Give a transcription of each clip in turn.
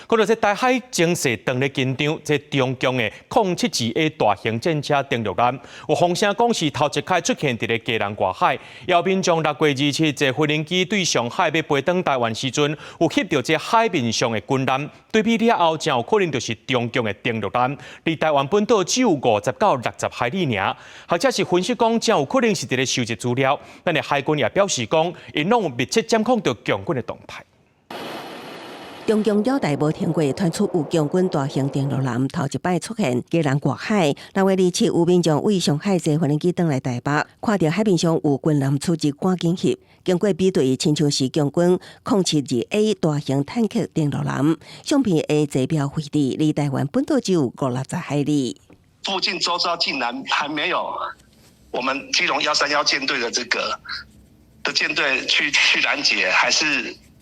看到这台海精势长咧紧张，这中共的072A 大型战车登陆艦，有风声讲是头一开出现伫咧基隆外海。姚兵将6月27这飞行机对上海要飞登台湾时阵，有翕到这海面上的军舰，对比了后，真有可能就是中共的登陆艦，离台湾本岛只有50到60海里尔。或者是分析讲，真有可能是伫咧收集资料。咱的海军也表示讲，因拢密切监控着共军的动态。中共了台无停过，传出有共军大型登陆舰头一摆出现基隆外海。6月27，有民众为上海坐飞行机登来台北，看到海面上有军舰出入，赶紧翕。经过比对，亲像是共军072A 大型坦克登陆舰，相片的坐标位置离台湾本岛只有50-60海里。附近周遭竟然还没有我们基隆131舰队的舰队去拦截，还是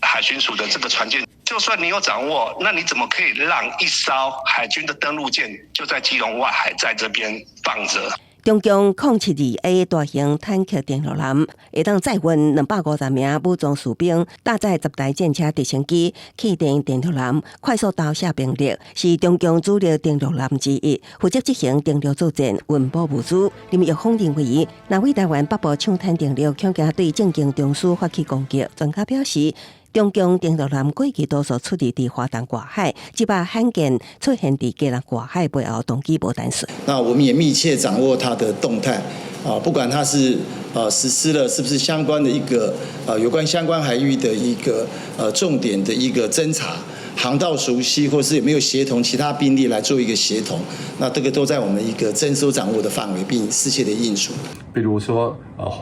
海巡署的这个船舰。就算你有掌握，那你怎么可以让一艘海军的登陆舰就在基隆外海在这边放着？中共072A 大型坦克登陆舰会当载运250名武装士兵，搭载10台战车直升机、气垫登陆舰，快速投射兵力，是中共主力登陆舰之一，负责执行登陆作战、运补物资。林玉峰认为，若为台湾北部抢滩登陆，恐惊对政经中枢发起攻击。专家表示，中共登陆舰过去多数出入伫华东外海，即摆罕见出现伫基隆外海背后，动机无单纯。那我们也密切掌握它的动态，不管它是实施了是不是相关的一个有关相关海域的一个重点的一个侦查。航道熟悉，或是有没有协同其他兵力来做一个协同，那这个都在我们一个征收掌握的范围，并适切的应处。比如说，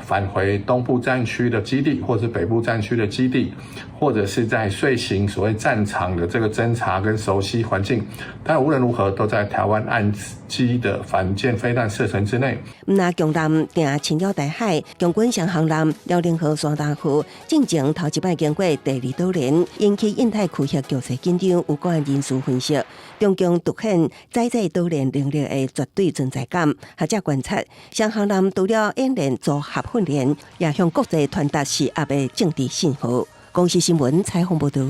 返回东部战区的基地，或是北部战区的基地，或者是在遂行所谓战场的这个侦查跟熟悉环境，但无论如何都在台湾岸基的反舰飞弹射程之内。那共舰定侵扰台海，共军上航舰辽宁河山大湖，进前头一摆经过第2岛链，引起印太区域局势紧张。有关人士分析，中共凸显载岛链能力的绝对存在感。学者观察，上航舰除了演练组合训练，也向国际传达施压的政治信号。公视新闻采访报道。